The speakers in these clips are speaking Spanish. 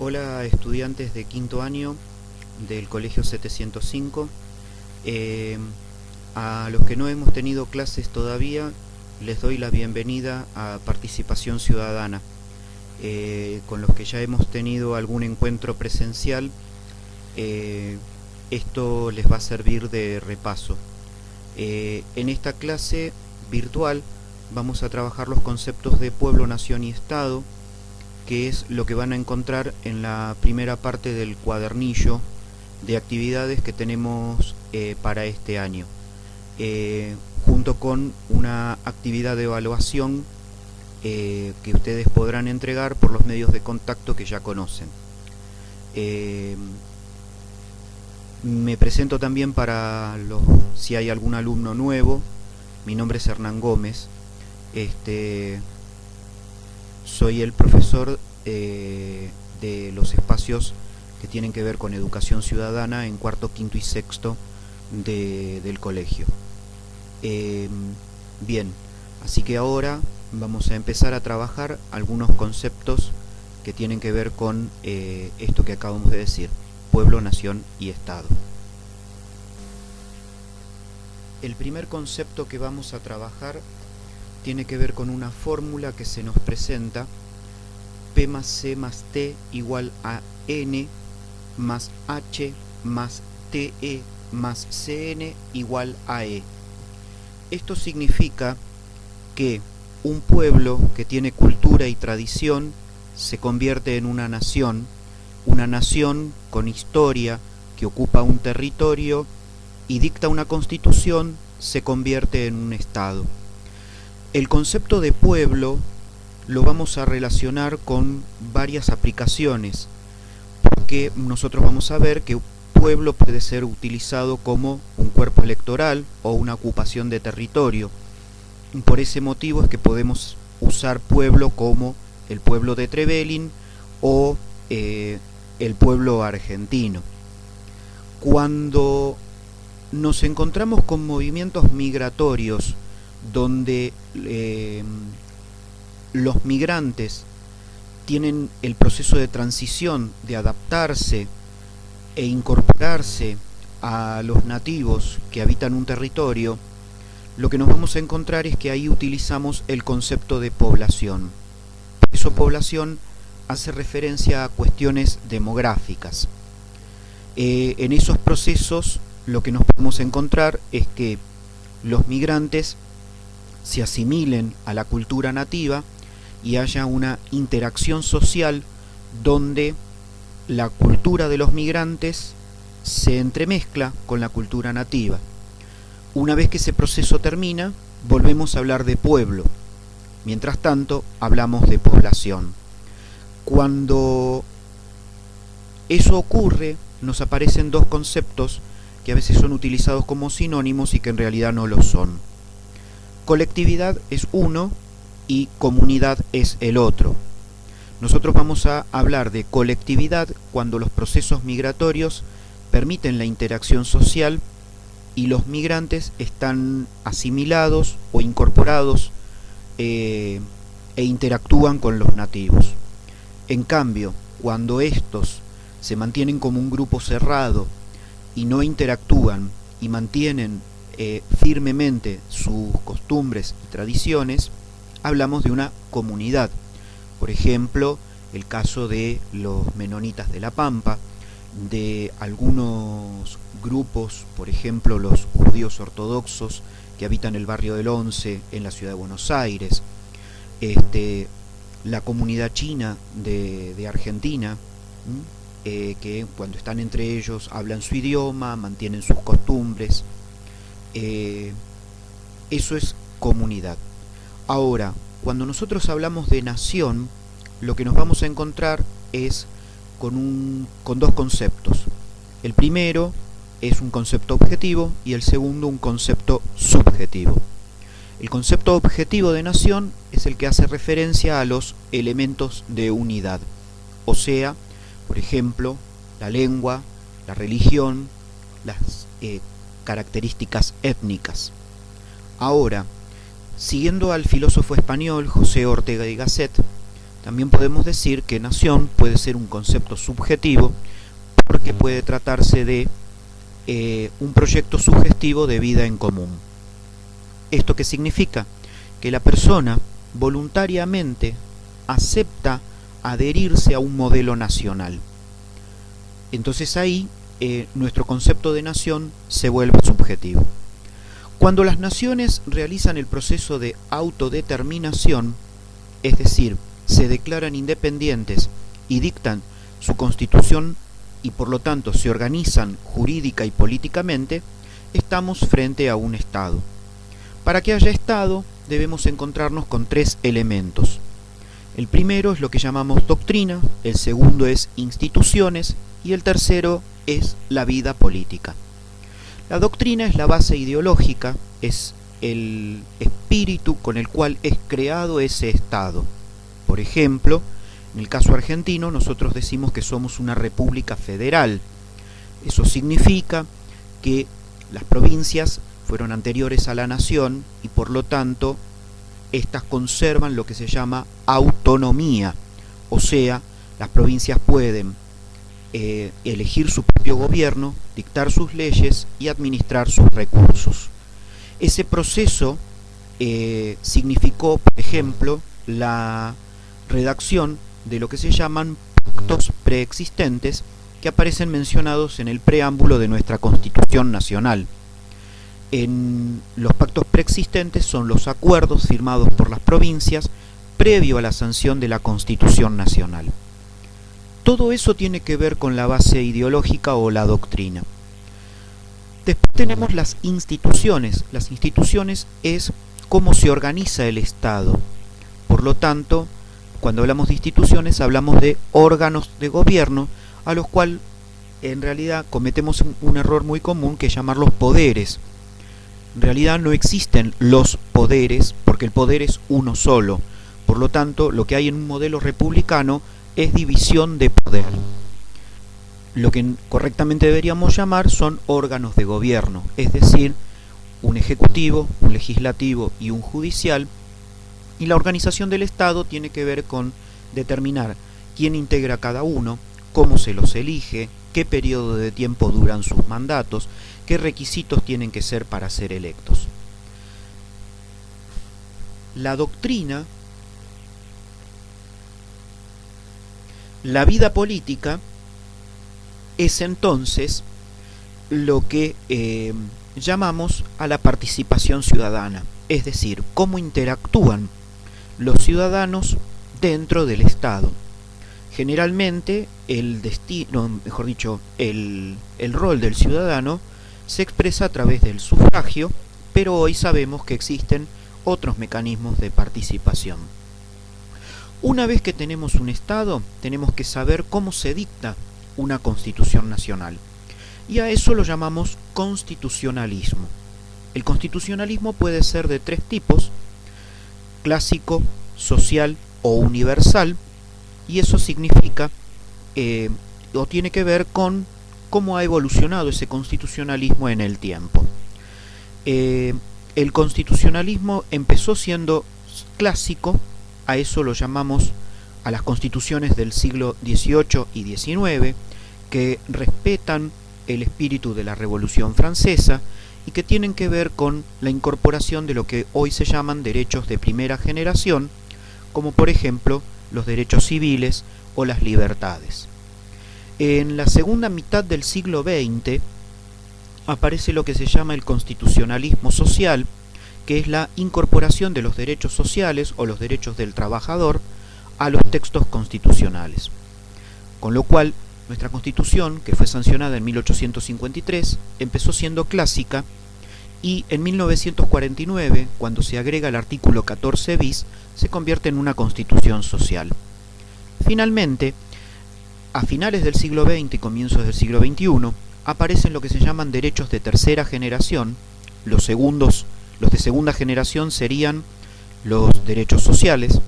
Hola estudiantes de quinto año del Colegio 705. Eh, a los que no hemos tenido clases todavía, les doy la bienvenida a Participación Ciudadana. Con los que ya hemos tenido algún encuentro presencial, esto les va a servir de repaso. En esta clase virtual vamos a trabajar los conceptos de pueblo, nación y Estado, que es lo que van a encontrar en la primera parte del cuadernillo de actividades que tenemos para este año, junto con una actividad de evaluación que ustedes podrán entregar por los medios de contacto que ya conocen. Me presento también para si hay algún alumno nuevo. Mi nombre es Hernán Gómez. Soy el profesor de los espacios que tienen que ver con educación ciudadana en cuarto, quinto y sexto del colegio. Bien, así que ahora vamos a empezar a trabajar algunos conceptos que tienen que ver con esto que acabamos de decir: pueblo, nación y Estado. El primer concepto que vamos a trabajar tiene que ver con una fórmula que se nos presenta: P más C más T igual a N más H más TE más CN igual a E. Esto significa que un pueblo que tiene cultura y tradición se convierte en una nación con historia que ocupa un territorio y dicta una constitución, se convierte en un Estado. El concepto de pueblo lo vamos a relacionar con varias aplicaciones, porque nosotros vamos a ver que pueblo puede ser utilizado como un cuerpo electoral o una ocupación de territorio. Por ese motivo es que podemos usar pueblo como el pueblo de Trevelin o el pueblo argentino. Cuando nos encontramos con movimientos migratorios donde los migrantes tienen el proceso de transición, de adaptarse e incorporarse a los nativos que habitan un territorio, lo que nos vamos a encontrar es que ahí utilizamos el concepto de población. Por eso población hace referencia a cuestiones demográficas. En esos procesos lo que nos podemos encontrar es que los migrantes se asimilen a la cultura nativa y haya una interacción social donde la cultura de los migrantes se entremezcla con la cultura nativa. Una vez que ese proceso termina, volvemos a hablar de pueblo. Mientras tanto, hablamos de población. Cuando eso ocurre, nos aparecen dos conceptos que a veces son utilizados como sinónimos y que en realidad no lo son. Colectividad es uno y comunidad es el otro. Nosotros vamos a hablar de colectividad cuando los procesos migratorios permiten la interacción social y los migrantes están asimilados o incorporados e interactúan con los nativos. En cambio, cuando estos se mantienen como un grupo cerrado y no interactúan y mantienen firmemente sus costumbres y tradiciones, hablamos de una comunidad. Por ejemplo, el caso de los menonitas de La Pampa, de algunos grupos, por ejemplo los judíos ortodoxos que habitan el barrio del Once en la ciudad de Buenos Aires, la comunidad china de Argentina, que cuando están entre ellos hablan su idioma, mantienen sus costumbres. Eso es comunidad. Ahora, cuando nosotros hablamos de nación, lo que nos vamos a encontrar es con dos conceptos. El primero es un concepto objetivo y el segundo un concepto subjetivo. El concepto objetivo de nación es el que hace referencia a los elementos de unidad, o sea, por ejemplo, la lengua, la religión, las características étnicas. Ahora, siguiendo al filósofo español José Ortega y Gasset, También podemos decir que nación puede ser un concepto subjetivo porque puede tratarse de un proyecto sugestivo de vida en común. ¿Esto qué significa? Que la persona voluntariamente acepta adherirse a un modelo nacional. Entonces ahí nuestro concepto de nación se vuelve subjetivo. Cuando las naciones realizan el proceso de autodeterminación, es decir, se declaran independientes y dictan su constitución y por lo tanto se organizan jurídica y políticamente, estamos frente a un Estado. Para que haya Estado debemos encontrarnos con tres elementos. El primero es lo que llamamos doctrina, el segundo es instituciones y el tercero es la vida política. La doctrina es la base ideológica, es el espíritu con el cual es creado ese Estado. Por ejemplo, en el caso argentino nosotros decimos que somos una república federal. Eso significa que las provincias fueron anteriores a la nación y por lo tanto estas conservan lo que se llama autonomía, o sea, las provincias pueden elegir su propio gobierno, dictar sus leyes y administrar sus recursos. Ese proceso significó, por ejemplo, la redacción de lo que se llaman pactos preexistentes que aparecen mencionados en el preámbulo de nuestra Constitución Nacional. En los pactos preexistentes son los acuerdos firmados por las provincias previo a la sanción de la Constitución Nacional. Todo eso tiene que ver con la base ideológica o la doctrina. Después tenemos las instituciones. Las instituciones es cómo se organiza el Estado. Por lo tanto, cuando hablamos de instituciones hablamos de órganos de gobierno a los cuales en realidad cometemos un error muy común que es llamarlos poderes. En realidad no existen los poderes porque el poder es uno solo. Por lo tanto, lo que hay en un modelo republicano es división de poder. Lo que correctamente deberíamos llamar son órganos de gobierno, es decir, un ejecutivo, un legislativo y un judicial, y la organización del Estado tiene que ver con determinar quién integra cada uno, cómo se los elige, qué periodo de tiempo duran sus mandatos, qué requisitos tienen que ser para ser electos. La doctrina, la vida política, es entonces lo que llamamos a la participación ciudadana, es decir, cómo interactúan los ciudadanos dentro del Estado. Generalmente el destino, mejor dicho, el rol del ciudadano se expresa a través del sufragio, pero hoy sabemos que existen otros mecanismos de participación. Una vez que tenemos un Estado, tenemos que saber cómo se dicta una Constitución Nacional. Y a eso lo llamamos constitucionalismo. El constitucionalismo puede ser de tres tipos: clásico, social o universal, y eso significa o tiene que ver con cómo ha evolucionado ese constitucionalismo en el tiempo. El constitucionalismo empezó siendo clásico, a eso lo llamamos a las constituciones del siglo XVIII y XIX, que respetan el espíritu de la Revolución Francesa y que tienen que ver con la incorporación de lo que hoy se llaman derechos de primera generación, como por ejemplo los derechos civiles o las libertades. En la segunda mitad del siglo XX aparece lo que se llama el constitucionalismo social, que es la incorporación de los derechos sociales o los derechos del trabajador a los textos constitucionales. Con lo cual, nuestra Constitución, que fue sancionada en 1853, empezó siendo clásica y en 1949, cuando se agrega el artículo 14 bis, se convierte en una Constitución social. Finalmente, a finales del siglo XX y comienzos del siglo XXI, aparecen lo que se llaman derechos de tercera generación. Los de segunda generación serían los derechos sociales.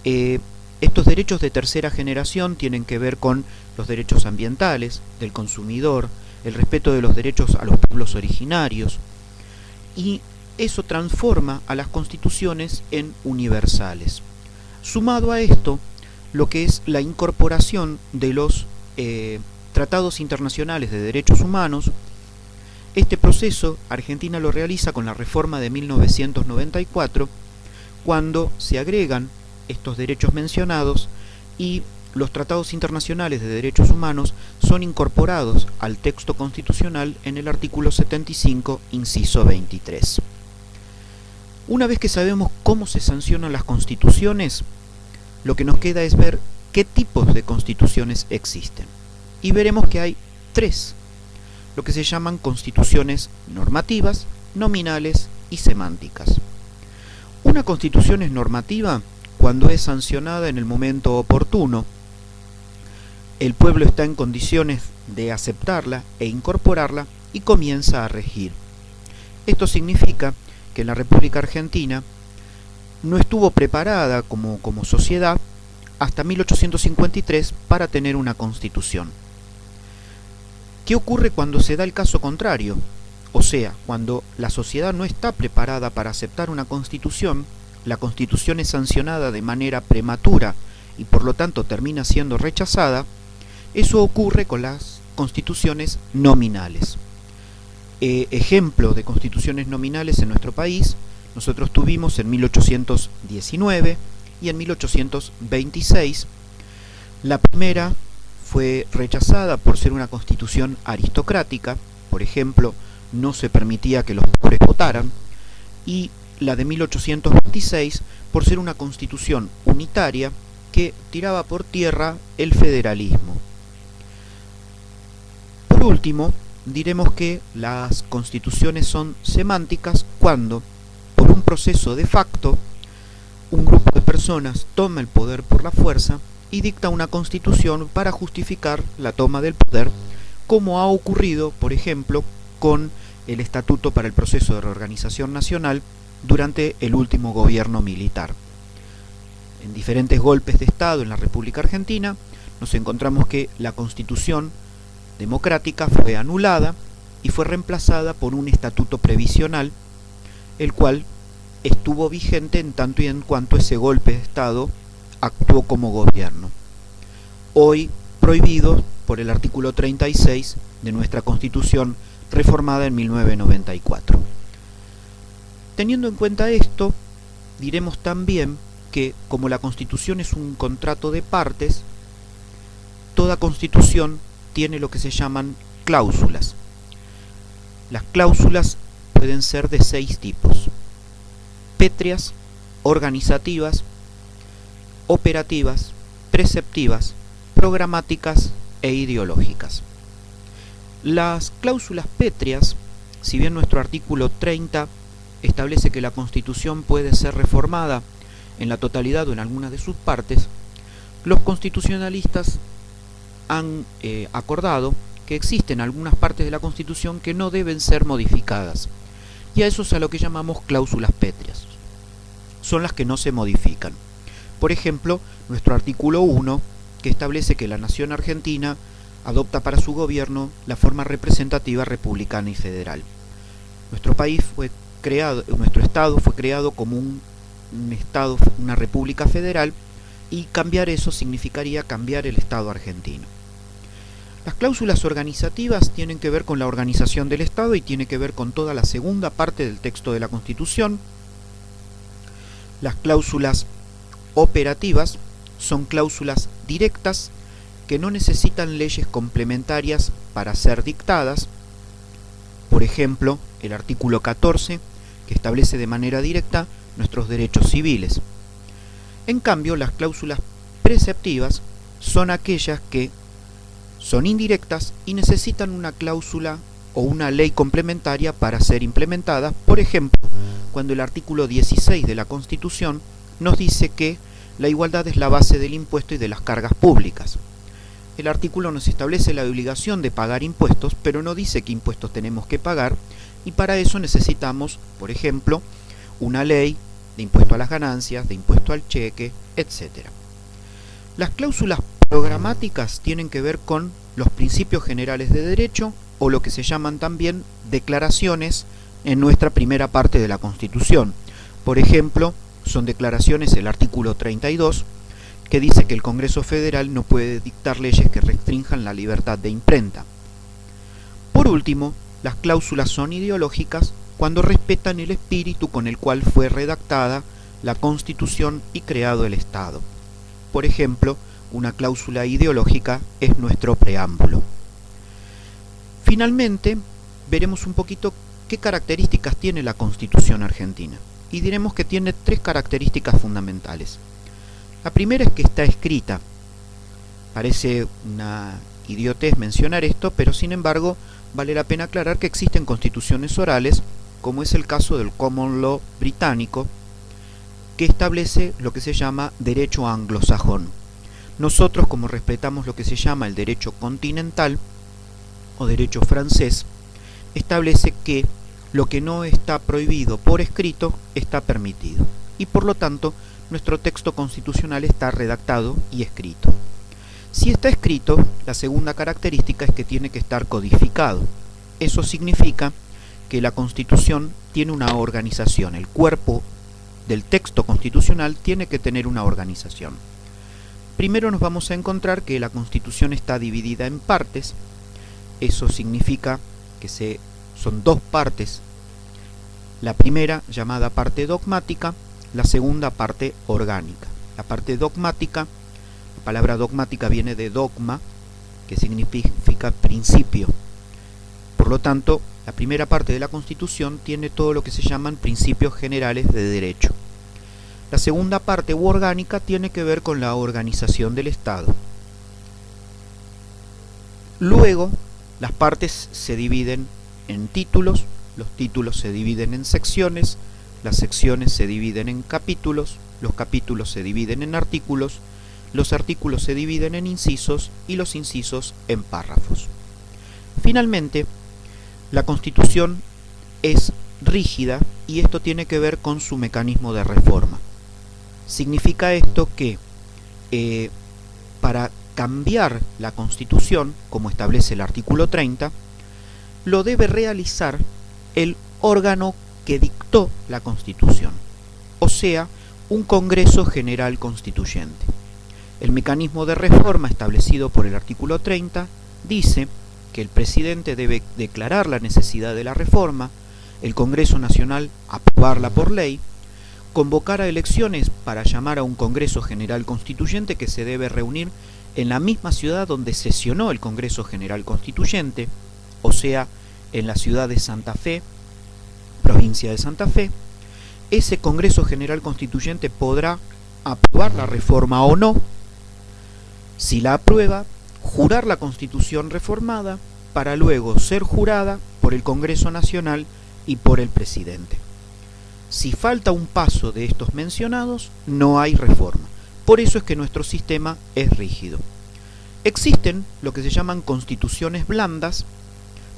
Estos derechos de tercera generación tienen que ver con los derechos ambientales, del consumidor, el respeto de los derechos a los pueblos originarios, y eso transforma a las constituciones en universales. Sumado a esto, lo que es la incorporación de los tratados internacionales de derechos humanos. Este proceso Argentina lo realiza con la reforma de 1994, cuando se agregan estos derechos mencionados y los tratados internacionales de derechos humanos son incorporados al texto constitucional en el artículo 75, inciso 23. Una vez que sabemos cómo se sancionan las constituciones, lo que nos queda es ver qué tipos de constituciones existen. Y veremos que hay tres, lo que se llaman constituciones normativas, nominales y semánticas. Una constitución es normativa cuando es sancionada en el momento oportuno. El pueblo está en condiciones de aceptarla e incorporarla y comienza a regir. Esto significa que la República Argentina no estuvo preparada como sociedad hasta 1853 para tener una constitución. ¿Qué ocurre cuando se da el caso contrario? O sea, cuando la sociedad no está preparada para aceptar una constitución, la constitución es sancionada de manera prematura y por lo tanto termina siendo rechazada. Eso ocurre con las constituciones nominales. Ejemplo de constituciones nominales en nuestro país, nosotros tuvimos en 1819 y en 1826. La primera fue rechazada por ser una constitución aristocrática, por ejemplo, no se permitía que los pobres votaran, y la de 1826 por ser una constitución unitaria que tiraba por tierra el federalismo. Por último, diremos que las constituciones son semánticas cuando, por un proceso de facto, un grupo de personas toma el poder por la fuerza y dicta una constitución para justificar la toma del poder, como ha ocurrido, por ejemplo, con el Estatuto para el Proceso de Reorganización Nacional durante el último gobierno militar. En diferentes golpes de Estado en la República Argentina, nos encontramos que la Constitución democrática fue anulada y fue reemplazada por un estatuto previsional, el cual estuvo vigente en tanto y en cuanto ese golpe de Estado actuó como gobierno. Hoy prohibido por el artículo 36 de nuestra Constitución reformada en 1994. Teniendo en cuenta esto, diremos también que, como la Constitución es un contrato de partes, toda Constitución tiene lo que se llaman cláusulas. Las cláusulas pueden ser de 6 tipos: pétreas, organizativas, operativas, preceptivas, programáticas e ideológicas. Las cláusulas pétreas, si bien nuestro artículo 30 establece que la Constitución puede ser reformada en la totalidad o en algunas de sus partes, los constitucionalistas han acordado que existen algunas partes de la Constitución que no deben ser modificadas, y a eso es a lo que llamamos cláusulas pétreas. Son las que no se modifican. Por ejemplo, nuestro artículo 1, que establece que la nación argentina adopta para su gobierno la forma representativa republicana y federal. Nuestro Estado fue creado como un Estado, una república federal, y cambiar eso significaría cambiar el Estado argentino. Las cláusulas organizativas tienen que ver con la organización del Estado y tiene que ver con toda la segunda parte del texto de la Constitución. Las cláusulas operativas son cláusulas directas que no necesitan leyes complementarias para ser dictadas. Por ejemplo, el artículo 14, que establece de manera directa nuestros derechos civiles. En cambio, las cláusulas preceptivas son aquellas que son indirectas y necesitan una cláusula o una ley complementaria para ser implementadas. Por ejemplo, cuando el artículo 16 de la Constitución nos dice que la igualdad es la base del impuesto y de las cargas públicas. El artículo nos establece la obligación de pagar impuestos, pero no dice qué impuestos tenemos que pagar, y para eso necesitamos, por ejemplo, una ley de impuesto a las ganancias, de impuesto al cheque, etc. Las cláusulas programáticas tienen que ver con los principios generales de derecho, o lo que se llaman también declaraciones en nuestra primera parte de la Constitución. Por ejemplo, son declaraciones el artículo 32, que dice que el Congreso Federal no puede dictar leyes que restrinjan la libertad de imprenta. Por último, las cláusulas son ideológicas cuando respetan el espíritu con el cual fue redactada la Constitución y creado el Estado. Por ejemplo, una cláusula ideológica es nuestro preámbulo. Finalmente, veremos un poquito qué características tiene la Constitución argentina. Y diremos que tiene tres características fundamentales. La primera es que está escrita. Parece una idiotez mencionar esto, pero sin embargo vale la pena aclarar que existen constituciones orales, como es el caso del Common Law británico, que establece lo que se llama derecho anglosajón. Nosotros, como respetamos lo que se llama el derecho continental o derecho francés, establece que lo que no está prohibido por escrito está permitido, y por lo tanto nuestro texto constitucional está redactado y escrito. Si está escrito, la segunda característica es que tiene que estar codificado. Eso significa que la Constitución tiene una organización, el cuerpo del texto constitucional tiene que tener una organización. Primero nos vamos a encontrar que la Constitución está dividida en partes. Eso significa que son dos partes. La primera, llamada parte dogmática, la segunda, parte orgánica. La parte dogmática, la palabra dogmática viene de dogma, que significa principio. Por lo tanto, la primera parte de la Constitución tiene todo lo que se llaman principios generales de derecho. La segunda parte, u orgánica, tiene que ver con la organización del Estado. Luego, las partes se dividen en títulos, los títulos se dividen en secciones, las secciones se dividen en capítulos, los capítulos se dividen en artículos, los artículos se dividen en incisos y los incisos en párrafos. Finalmente, la Constitución es rígida y esto tiene que ver con su mecanismo de reforma. Significa esto que para cambiar la Constitución, como establece el artículo 30, lo debe realizar el órgano que dictó la Constitución, o sea, un Congreso General Constituyente. El mecanismo de reforma establecido por el artículo 30 dice que el presidente debe declarar la necesidad de la reforma, el Congreso Nacional aprobarla por ley, convocar a elecciones para llamar a un Congreso General Constituyente que se debe reunir en la misma ciudad donde sesionó el Congreso General Constituyente, o sea, en la ciudad de Santa Fe, provincia de Santa Fe. Ese Congreso General Constituyente podrá aprobar la reforma o no. Si la aprueba, jurar la Constitución reformada para luego ser jurada por el Congreso Nacional y por el presidente. Si falta un paso de estos mencionados, no hay reforma. Por eso es que nuestro sistema es rígido. Existen lo que se llaman constituciones blandas,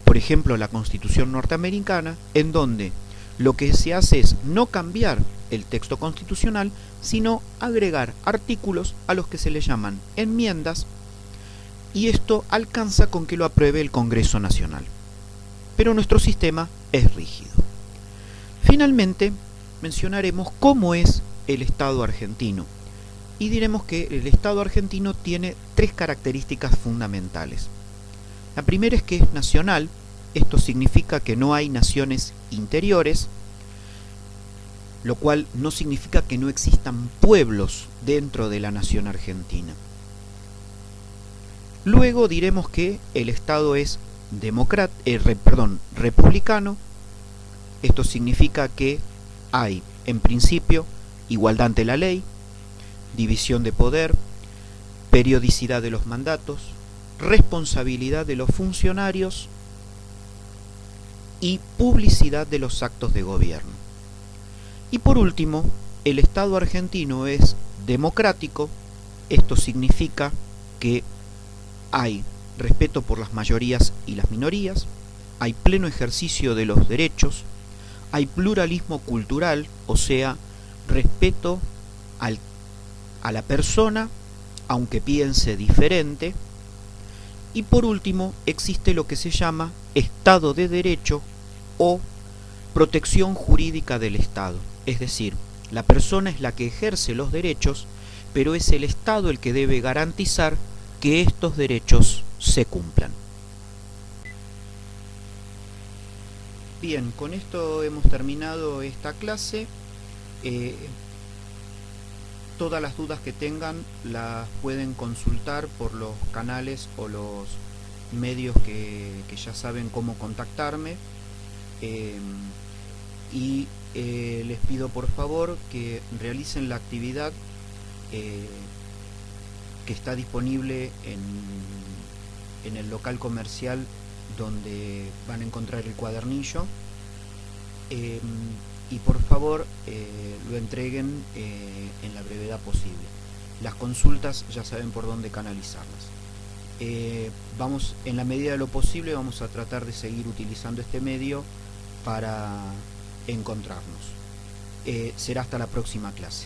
por ejemplo la Constitución norteamericana, en donde lo que se hace es no cambiar el texto constitucional, sino agregar artículos a los que se le llaman enmiendas, y esto alcanza con que lo apruebe el Congreso Nacional. Pero nuestro sistema es rígido. Finalmente, mencionaremos cómo es el Estado argentino, y diremos que el Estado argentino tiene tres características fundamentales. La primera es que es nacional. Esto significa que no hay naciones interiores, lo cual no significa que no existan pueblos dentro de la nación argentina. Luego diremos que el Estado es republicano. Esto significa que hay, en principio, igualdad ante la ley, división de poder, periodicidad de los mandatos, responsabilidad de los funcionarios y publicidad de los actos de gobierno. Y por último, el Estado argentino es democrático. Esto significa que hay respeto por las mayorías y las minorías, hay pleno ejercicio de los derechos, hay pluralismo cultural, o sea, respeto a la persona, aunque piense diferente, y por último existe lo que se llama Estado de Derecho o protección jurídica del Estado, es decir, la persona es la que ejerce los derechos pero es el Estado el que debe garantizar que estos derechos se cumplan. Bien, con esto hemos terminado esta clase. Todas las dudas que tengan las pueden consultar por los canales o los medios que ya saben cómo contactarme. Les pido por favor que realicen la actividad que está disponible en el local comercial donde van a encontrar el cuadernillo, y por favor lo entreguen en la brevedad posible. Las consultas ya saben por dónde canalizarlas. En la medida de lo posible vamos a tratar de seguir utilizando este medio para encontrarnos. Será hasta la próxima clase.